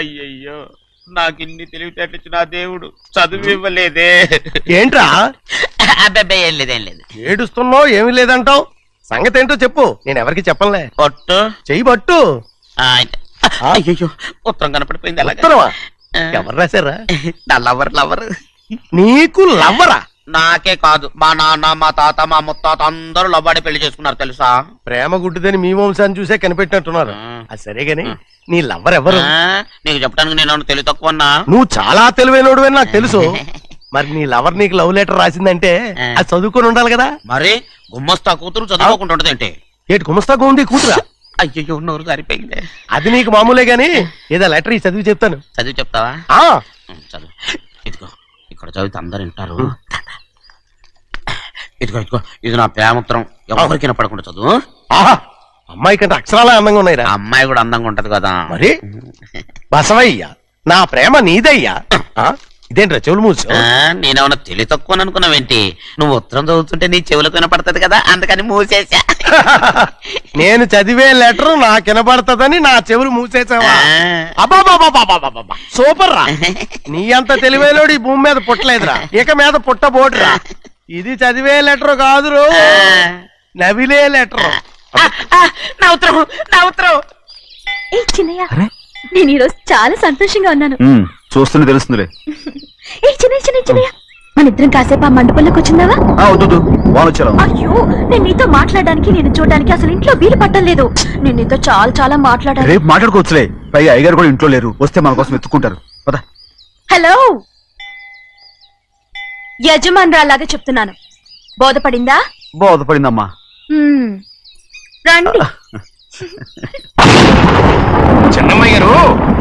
అయ్యయ్యో, నాకిన్ని తెలివితేటచ్చిన దేవుడు చదువు ఇవ్వలేదే. ఏంట్రా? అబ్బాయి ఏం లేదు, ఏం లేదు. ఏడుస్తున్నావు, ఏమి లేదంటావు? సంగతి ఏంటో చెప్పు, నేను ఎవరికి చెప్పనులే. పట్టు చెయ్యి పట్టు. అయ్యో, ఉత్తరం కనపడిపోయింది. ఉత్తరమా? ఎవరు రాశారా? నా లవర్. నీకు లవ్వరా? నాకే కాదు, మా నాన్న, మా తాత, మా ముత్తాత అందరూ లవ్వాడి పెళ్లి చేసుకున్నారు తెలుసా. ప్రేమ గుడ్డిదని మీ వంశాన్ని చూసే కనిపెట్టినట్టున్నారు. అది సరే గాని నీ లవ్వర్ ఎవరు? నీకు చెప్పడానికి నేను తెలివి తక్కువన్నా? నువ్వు చాలా తెలివైనడు అని నాకు తెలుసు. మరి నీ లవర్ నీకు లవ్ లెటర్ రాసిందంటే అది చదువుకొని ఉండాలి కదా. మరి గుమ్మస్తా కూతురు చదువుకోకుండా ఉంటది ఏంటి? ఏటి గుమస్తా ఉంది కూతురా? అయ్యో, నోరు సరిపోయింది. అది నీకు మామూలే గాని ఏదో లెటర్ ఈ చదివి చెప్తాను. చదివి చెప్తావా? చదువు. ఇదిగో ఇక్కడ చదివితే అందరు వింటారు. ఇదిగో ఇదిగో, ఇది నా ప్రేమోత్తరం. ఎవరికి పడకుండా చదువు. అమ్మాయి కంటే అక్షరాలే అందంగా ఉన్నాయి. అమ్మాయి కూడా అందంగా ఉంటది కదా. మరి బసవయ్యా, నా ప్రేమ నీదయ్యా. ఇదేంట్రా చెవులు మూసు? నేనేమన్నా తెలివి తక్కువ అనుకున్నావేంటి? నువ్వు ఉత్తరం చదువుతుంటే నీ చెవులకు వినపడుతుంది కదా, అందుకని మూసేసా. నేను చదివే లెటర్ నాకు వినపడుతుందని నా చెవులు మూసేసావా? అబ్బాబాబాబాబాబాబా, సూపర్ రా. నీ అంత తెలివేలోడు ఈ భూమి మీద పుట్టలేదురా, ఇక మీద పుట్టబోటురా. ఇది చదివే లెటర్ కాదురు, నవిలే లెటర్. నా ఉత్తరం, నా ఉత్తరం. ఏ చిన్నయ్య, నేను ఈరోజు చాలా సంతోషంగా ఉన్నాను. చూస్తూనే తెలుస్తుందిలే. ఏ చిన్నయ్య, మన ఇద్దరం కాసేపు ఆ మండపంలోకి వచ్చిందావా? అయ్యో, నేను నీతో మాట్లాడడానికి, నేను చూడడానికి అసలు ఇంట్లో వీలు పట్టలేదు. నేను నీతో చాలా చాలా మాట్లాడాలి. రేపు మాట్లాడుకోవచ్చులే, పైగా అయ్యగారు కూడా ఇంట్లో లేరు, వస్తే మన కోసం ఎత్తుకుంటారు. హలో, యజమానురాలాగా చెప్తున్నాను, బోధపడిందా? బోధపడిందమ్మా. రండి. చెన్నమ్మ గారు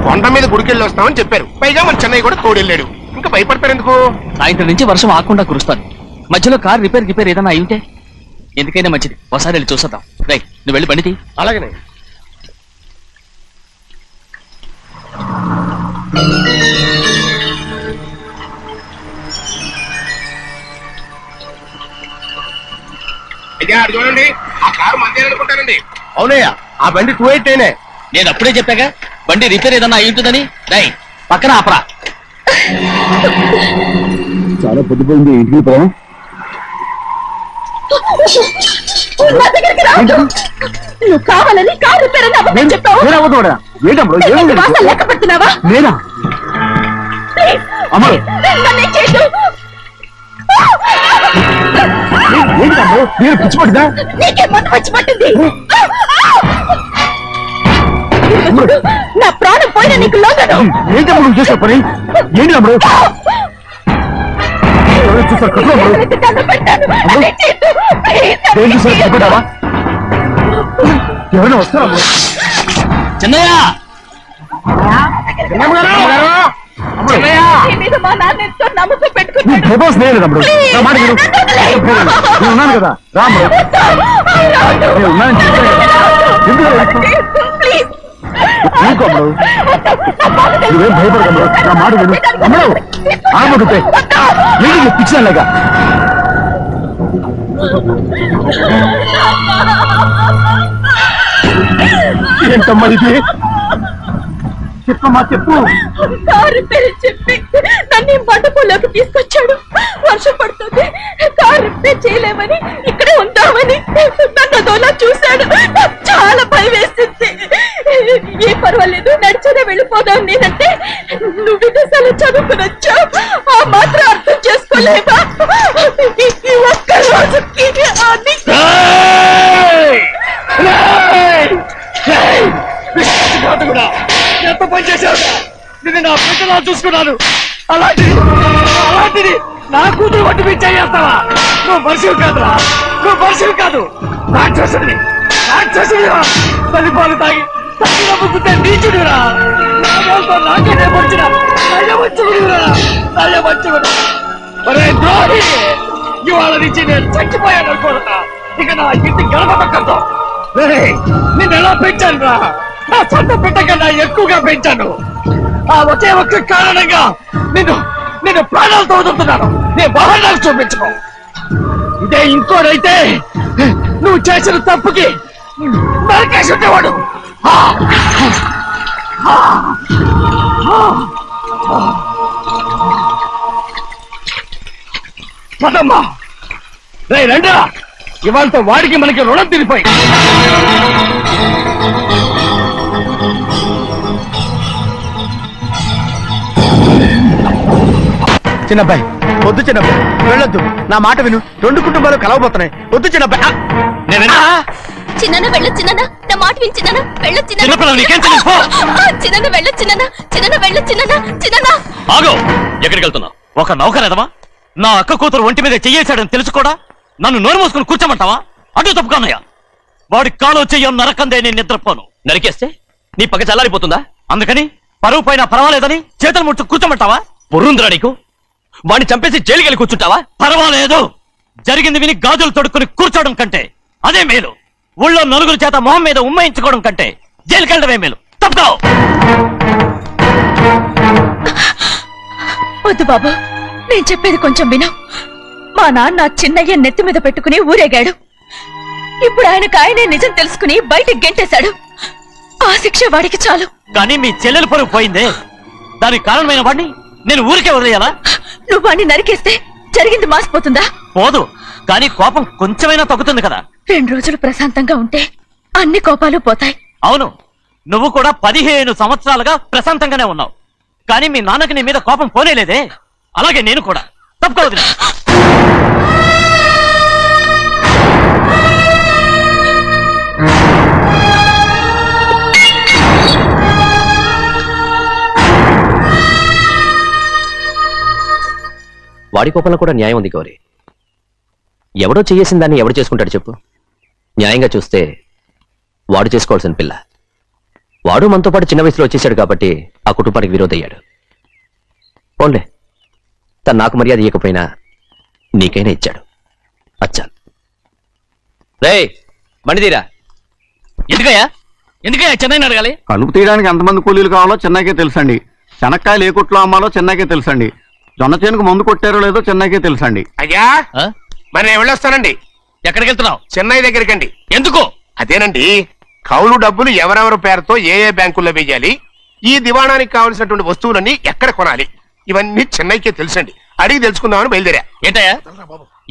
కొండ మీద గుడికెళ్ళి వస్తామని చెప్పారు. పైగా మన చెన్నయ్య కూడా తోడెళ్ళాడు. ఇంకా భయపడతారు ఎందుకు? సాయంత్రం నుంచి వర్షం ఆకుండా కురుస్తాను. మధ్యలో కార్ రిపేర్ ఏదైనా అయి ఉంటే ఎందుకైనా మంచిది, ఒకసారి వెళ్ళి చూసేద్దాం. రైట్, నువ్వు వెళ్ళి బండితి. అలాగనే. చూడండి, ఆ కారు మందే అనుకుంటానండి. అవునయ్యా, ఆ బండి 288. నేను అప్పుడే చెప్పాగా బండి రిపేర్ ఏదన్నా అయి ఉంటుందని. రైట్, పక్కన ఆపరా. చాలా పొద్దుపోయింది, ఇంటికి పోదాం. నువ్వు కావాలని కారు రిపేర్ అని చెప్పావు. లెక్క పెడుతున్నావా? నేనా? అమ్మ, పిచ్చి పట్టిందా? నీకే మొన్న పిచ్చి పట్టింది. నా ప్రాణం పోయినా నీకు లోగను. ఏంటమ్మా నువ్వు చేసే పని? ఏంటి అమ్ముడు? చూసావా? ఎవరైనా వస్తారా? చిన్నయ్య, మా నాన్న ఎంతో నమ్మకం పెట్టుకున్నాడు. ఉన్నాను కదా, రాము. నువ్వేం భయపడదు, నా మాట విను. అమ్మడు ఆడమంటుంటే ఏంటి పిచ్చాలేగా? ఏంటమ్మా ఇది? చెప్పమ్మా, చెప్పు. కారు పేరు చెప్పి నన్ను మండపంలోకి తీసుకొచ్చాడు. వర్షం పడుతుంది, కారు రిపేర్ చేయలేమని ఇక్కడే ఉందామని నన్ను అదోలా చూశాడు. చాలా భయం వేసింది. ఏ పర్వాలేదు, నడిచేనే వెళ్ళిపోదాం నేనంటే, నువ్వు విదేశాలు చదువుకుని వచ్చావు, ఆ మాత్రం అర్థం చేసుకోలేవా? ఈ ఒక్క రోజుకి ఎంత పని చేశావు? నేను నా బిడ్డలా చూసుకున్నాను. అలాంటిది నా కూతురు వంటి మీద చేస్తావా? నువ్వు మనిషివి కాదురా, నువ్వు మనిషివి కాదు, రాక్షసుడివి. తల్లిపాలు తాగి నమ్ముకుంటే నీచుడురా. నాకే వచ్చిన నయవంచుడురా. ఒరే ద్రోహి, ఇవాళ నుంచి నేను చచ్చిపోయాను అనుకోరా. ఇక నా ఇంటి గడప పక్కతో నేను ఎలా పెంచాను రా? నా సొంత బిడ్డ కన్నా ఎక్కువగా పెంచాను. ఆ ఒకే ఒక్క కారణంగా నేను ప్రాణాలతో వదులుతున్నాను. నేను వాహనాలు చూపించుకో. ఇదే ఇంకోనైతే నువ్వు చేసిన తప్పుకి నరకేసి ఉండేవాడు. పదమ్మా రండిరా, ఇవాళతో వాడికి మనకి రుణం తీరిపోయి. చిన్నబ్బాయి వద్దు, చిన్నబ్బాయి వెళ్ళొద్దు, నా మాట విను. 2 కుటుంబాలు కలవబోతున్నాయి. వద్దు చిన్నబ్బాయి. చిన్న వెళ్ళ చిన్న నా మాట విని చిన్న వెళ్ళ చిన్న వెళ్ళ చిన్న వెళ్ళ చిన్న. ఆగో, ఎక్కడికి వెళ్తున్నావు? ఒక నౌకరేదమా నా అక్క కూతురు ఒంటి మీద చెయ్యేశాడని తెలుసు కూడా నన్ను నోరు మూసుకుని కూర్చోమంటావా? అటు తప్పుకున్నాయా? వాడి కాలో చెయ్యం నరకందే నేను నిద్రపోను. నరికేస్తే నీ పగ చల్లారిపోతుందా? అందుకని పరువు పైన పర్వాలేదని చేతులు ముట్టు కూర్చోమంటావా? బుర్రుందిరా నీకు? వాడిని చంపేసి జైలుకెళ్ళి కూర్చుంటావా? పర్వాలేదు, జరిగింది విని గాజులు తొడుక్కుని కూర్చోవడం కంటే అదే మేలు. ఊళ్ళో నలుగురు చేత మొహం మీద ఉమ్మయించుకోవడం కంటే జైలుకెళ్ళడమే మేలు. తప్పుకో. వద్దు బాబు, నేను చెప్పేది కొంచెం విను. మా నాన్న చిన్నయ్య నెత్తి మీద పెట్టుకుని ఊరేగాడు. ఇప్పుడు ఆయనకు నిజం తెలుసుకుని బయటికి గెంటేశాడు. ఆ శిక్ష వాడికి చాలు. కానీ మీ చెల్లెలు పరువు పోయిందే, దానికి కారణమైన వాడిని నేను ఊరికే వదిలేయాలా? నువ్వు వాడిని నరికేస్తే జరిగింది మాసిపోతుందా? పోదు, కానీ కోపం కొంచెమైనా తగ్గుతుంది కదా. 2 రోజులు ప్రశాంతంగా ఉంటే అన్ని కోపాలు పోతాయి. అవును, నువ్వు కూడా 15 సంవత్సరాలుగా ప్రశాంతంగానే ఉన్నావు. కానీ మీ నాన్నకి నీ మీద కోపం పోనేలేదే. అలాగే నేను కూడా. తప్పుకోవద్దు. వాడి కోపంలో కూడా న్యాయం ఉంది గౌరీ. ఎవడో చేసిన దాన్ని ఎవడు చేసుకుంటాడు చెప్పు? న్యాయంగా చూస్తే వాడు చేసుకోవాల్సిన పిల్ల. వాడు మనతో పాటు చిన్న వయసులో వచ్చేసాడు కాబట్టి ఆ కుటుంబానికి విరోధయ్యాడు. పోన్లే, తను నాకు మర్యాద ఇవ్వకపోయినా నీకైనా ఇచ్చాడు. అచ్చా రే మణిదీరా. ఎందుకయ్యా చెన్నైని అడగాలి? కలుపు తీయడానికి ఎంతమంది కూలీలు కావాలో చెన్నైకే తెలుసండి. శనక్కాయలు ఏ కొట్లో అమ్మాలో చెన్నైకే తెలుసండి. జొన్న చేనుకు మందు కొట్టారో లేదో చెన్నైకే తెలుసండి. అయ్యా మరి నేను వెళ్ళొస్తానండి. ఎక్కడికి వెళ్తున్నావు? చెన్నై దగ్గరికండి. ఎందుకు? అదేనండి, కౌలు డబ్బులు ఎవరెవరి పేరుతో ఏ ఏ బ్యాంకుల్లో వేయాలి, ఈ దివాణానికి కావలసినటువంటి వస్తువులన్నీ ఎక్కడ కొనాలి, ఇవన్నీ చెన్నైకే తెలుసండి. అడిగి తెలుసుకుందామని బయలుదేరా. ఏంటయ్యా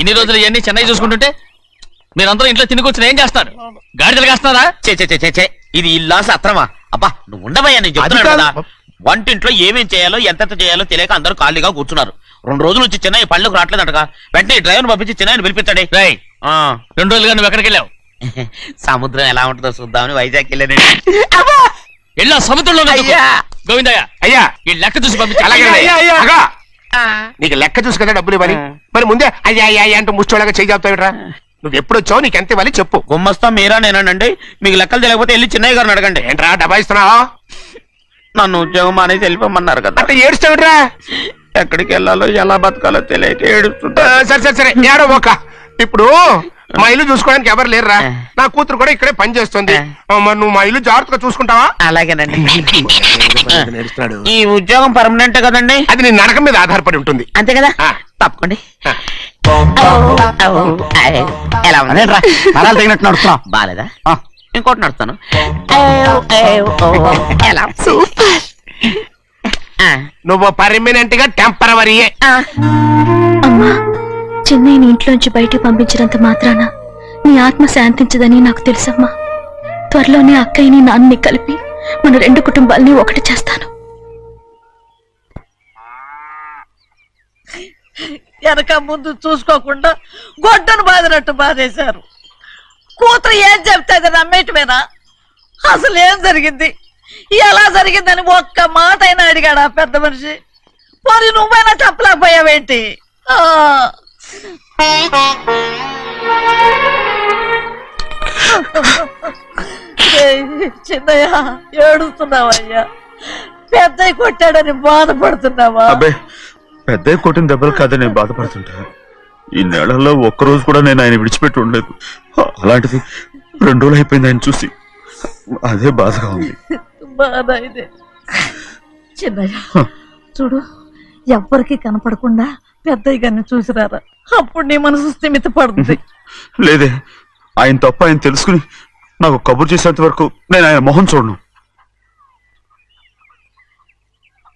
ఇన్ని రోజులు ఇవన్నీ చెన్నై చూసుకుంటుంటే మీరందరూ ఇంట్లో తినుకొచ్చిన ఏం చేస్తారు? గాడిదలు కాస్తున్నారా? చే ఇది ఇల్లా సత్రమా? అబ్బా నువ్వు ఉండవయ్యా, నేను చెప్తున్నాను కదా. వంటింట్లో ఏమేం చేయాలో ఎంతెంత చేయాలో తెలియక అందరూ ఖాళీగా కూర్చున్నారు. 2 రోజుల నుంచి చెన్నై పళ్ళకు రావట్లేదంటగా. వెంటనే డ్రైవర్ పంపించి చెన్నైని పిలిపించండి. 2 రోజులుగా నువ్వు ఎక్కడికి వెళ్ళావు? సముద్రం ఎలా ఉంటుందో చూద్దామని వైజాగ్ వెళ్ళానండి. వెళ్ళా సముద్రంలో గోవిందయ్య అయ్యా ఈ లెక్క చూసి పంపించి. నీకు లెక్క చూసి కదా డబ్బులు ఇవ్వాలి. మరి ముందే అయ్యా అయ్యా అంటూ ముష్టోళ్ళగా చేయి చెప్తావిట్రా. నువ్వు ఎప్పుడు వచ్చావు, నీకు ఎంత ఇవ్వాలి చెప్పు. గుమ్మస్తా మీరా నేనండి. మీకు లెక్కలు తెలియకపోతే వెళ్ళి చిన్నయ్య గారిని అడగండి. ఏంట్రా డబ్బా ఇస్తున్నావా? నన్ను ఉద్యోగం అనేసి వెళ్ళిపోమన్నారు కదా. అంటే ఏడుస్తావిట్రా? ఎక్కడికి వెళ్ళాలో ఎలా బతకాలో తెలియక ఏడుస్తుంటా. సరే ఏడో ఒక. ఇప్పుడు మా ఇల్లు చూసుకోవడానికి ఎవరు లేరురా. నా కూతురు కూడా ఇక్కడే పని చేస్తుంది. మరి నువ్వు మా ఇల్లు జాగ్రత్తగా చూసుకుంటావా? అలాగేనండి. ఈ ఉద్యోగం పర్మనెంట్ కదండి? అది నీ నరకం మీద ఆధారపడి ఉంటుంది. అంతే కదా, తప్పకండి. ఎలా నరాలు తగినట్టు నడుస్తున్నా. బాలేదా? ఇంకోటి నడుస్తాను. నువ్వు పర్మనెంట్ గా టెంపరవరీయే. అమ్మా, చెన్నైని ఇంట్లోంచి బయటికి పంపించినంత మాత్రాన నీ ఆత్మ శాంతించదని నాకు తెలుసమ్మా. త్వరలోనే అక్కయ్యని నాన్నని కలిపి మన 2 కుటుంబాలని ఒకటి చేస్తాను. వెనక ముందు చూసుకోకుండా గొడ్డను బాదినట్టు బాధేశారు. కూతురు ఏం చెప్తాది నమ్మేటమేనా? అసలు ఏం జరిగింది, ఎలా జరిగిందని ఒక్క మాట అయినా అడిగాడు ఆ పెద్ద మనిషి. మరి నువ్వైనా చెప్పలేకపోయావేంటి? చిన్నయ్య ఏడుస్తున్నావయ్యా? పెద్దయ్య కొట్టాడని బాధపడుతున్నావా? పెద్ద కొట్టిన దెబ్బలు కాదని నేను బాధపడుతుంటా. ఈ నెలలో ఒక్కరోజు కూడా నేను ఆయన విడిచిపెట్టి ఉండలేదు. అలాంటిది 2 రోజులు అయిపోయింది ఆయన చూసి. అదే బాధగా ఉంది. బాధ ఇదే. చిన్నయ్య చూడు, ఎవ్వరికి కనపడకుండా పెద్దయ్య గారిని చూసిరారా, అప్పుడు నీ మనసు స్థిమిత పడుతుంది. లేదే, ఆయన తప్ప ఆయన తెలుసుకుని నాకు కబురు చేసేంత వరకు నేను ఆయన మొహం చూడను.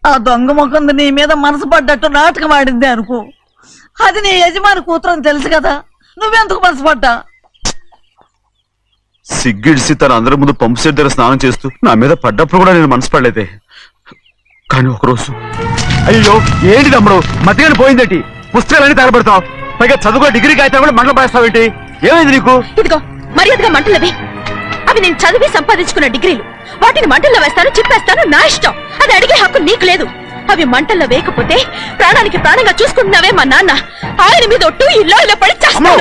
ఆ దొంగ ముఖంది నీ మీద మనసు పడ్డట్టు నాటకం ఆడింది అనుకో, అది నీ యజమాని కూతురు అని తెలుసు కదా, నువ్వెందుకు మనసు పడ్డా? సిగ్గిడిసి తన అందరి ముందు పంపు సెట్ దగ్గర స్నానం చేస్తూ నా మీద పడ్డప్పుడు కూడా నేను మనసు పడలేదే. కానీ ఒకరోజు అయ్యో ఏంటి తమ్ముడు మధ్యగానే పోయిందేంటి? పుస్తకాలన్నీ తగలబెడతావు, పైగా చదువుకో డిగ్రీ కాగితాలు కూడా మంటలు పడేస్తావేంటి? ఏమైంది నీకు? ఇదిగో మర్యాదగా మంటలవి. అవి నేను చదివి సంపాదించుకున్న డిగ్రీలు. వాటిని మంటల్లో వేస్తాను, చెప్పేస్తాను, నా ఇష్టం. అది అడిగే హక్కు నీకు లేదు. అవి మంటల్లో వేయకపోతే ప్రాణానికి ప్రాణంగా చూసుకుంటున్నావే మా నాన్న, ఆయన మీద ఒట్టు ఇల్లు ఇలా పడి చేస్తాను.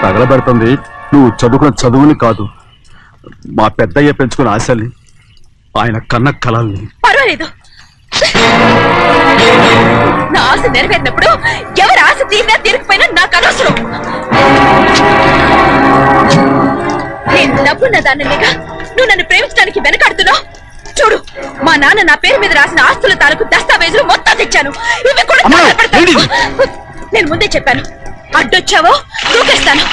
తగలబెడుతుంది నువ్వు చదువుకున్న చదువుని కాదు, మా పెద్దయ్య పెంచుకున్న ఆశల్ని, ఆయన కన్న కలల్ని. పర్వాలేదు, నా ఆశ నెరవేరినప్పుడు ఎవరి ఆశ తీరినా తీరకపోయినా నాకు అనవసరం. నేను డబ్బున్న దానిగా నువ్వు నన్ను ప్రేమించడానికి వెనకాడుతున్నావు. చూడు, మా నాన్న నా పేరు మీద రాసిన ఆస్తుల తాలూకు దస్తావేజులు మొత్తం తెచ్చాను. ఇవి కూడా నేను ముందే చెప్పాను, అడ్డొచ్చావో దూకేస్తాను.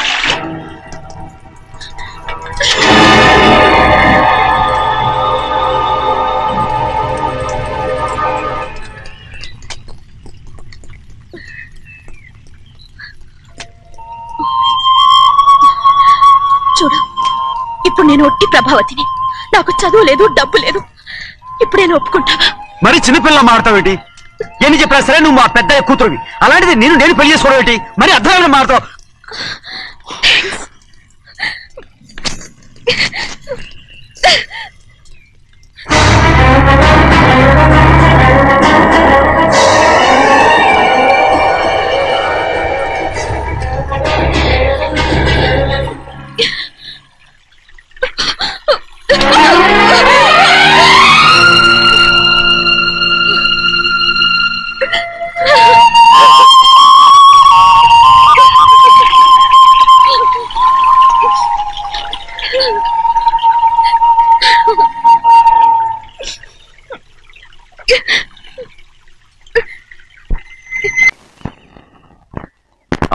చూడు, ఇప్పుడు నేను ఒట్టి ప్రభావతిని, నాకు చదువు లేదు, డబ్బు లేదు. ఇప్పుడు నేను ఒప్పుకుంటావా? మరి చిన్నపిల్ల మాడతావేంటి? ఎన్ని చెప్పినా సరే నువ్వు మా పెద్ద కూతురువి, అలాంటిది నేను పెళ్లి చేసుకోవడం ఏంటి? మరి అర్థమైన మాడతావు.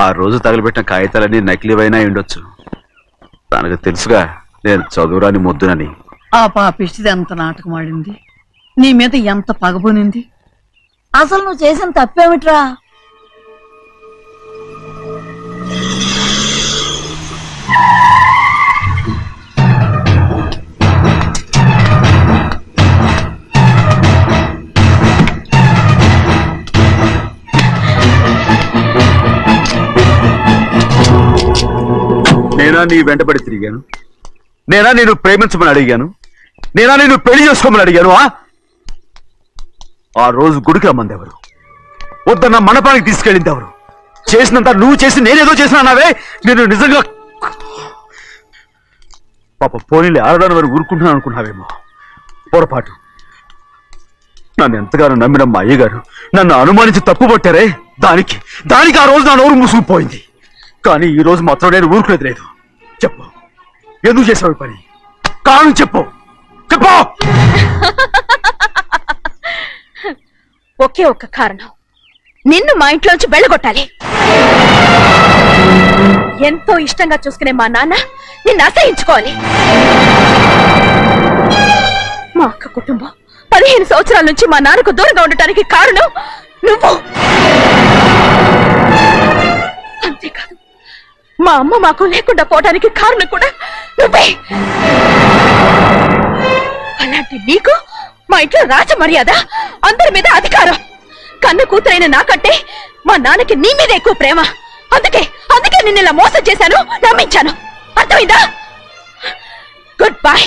ఆ రోజు తగలబెట్టిన కాగితాలన్నీ నకిలీవైనా ఉండొచ్చు, తనకు తెలుసుగా నేను చదువురాని ముద్దునని. ఆ పాపిష్టిది ఎంత నాటకం ఆడింది, నీ మీద ఎంత పగబోనింది. అసలు నువ్వు చేసిన తప్పేమిట్రా? నేనా నీ వెంటబడి తిరిగాను? నేనా నేను ప్రేమించమని అడిగాను? నేనా నేను పెళ్లి చేసుకోమని అడిగాను? ఆ రోజు గుడికి రమ్మంది ఎవరు? వద్దన్న మండపానికి తీసుకెళ్ళింది ఎవరు? చేసినంత నువ్వు చేసి నేనేదో చేసినావే. నేను నిజంగా పాప పోనీలే ఆడదాని వారు ఊరుకుంటున్నాను అనుకున్నావేమో. పొరపాటు. నన్ను ఎంతగానో నమ్మిన మా అయ్యగారు నన్ను అనుమానించి తప్పు పట్టారే, దానికి ఆ రోజు నా నోరు మూసుకుపోయింది. కానీ ఈ రోజు మాత్రం నేను ఊరుకునేది లేదు. చెప్పు, ఎందుకు చేసావు పని? కారణం చెప్పు. ఒకే ఒక్క కారణం, నిన్ను మా ఇంట్లోంచి వెళ్ళగొట్టాలి. ఎంతో ఇష్టంగా చూసుకునే మా నాన్న నిన్ను అసహించుకోవాలి. మా అక్క కుటుంబం 15 సంవత్సరాల నుంచి మా నాన్నకు దూరంగా ఉండటానికి కారణం నువ్వు. అంతేకాదు, మా అమ్మ మాకు లేకుండా పోవడానికి కారణం కూడా నువ్వే. అలాంటి నీకు మా ఇంట్లో రాజ మర్యాద, అందరి మీద అధికారం. కన్న కూతురైన నాకంటే మా నాన్నకి నీ మీద ఎక్కువ ప్రేమ. అందుకే నిన్ను ఇలా మోసం చేశాను, నమ్మించాను. అర్థమైందా? Good bye.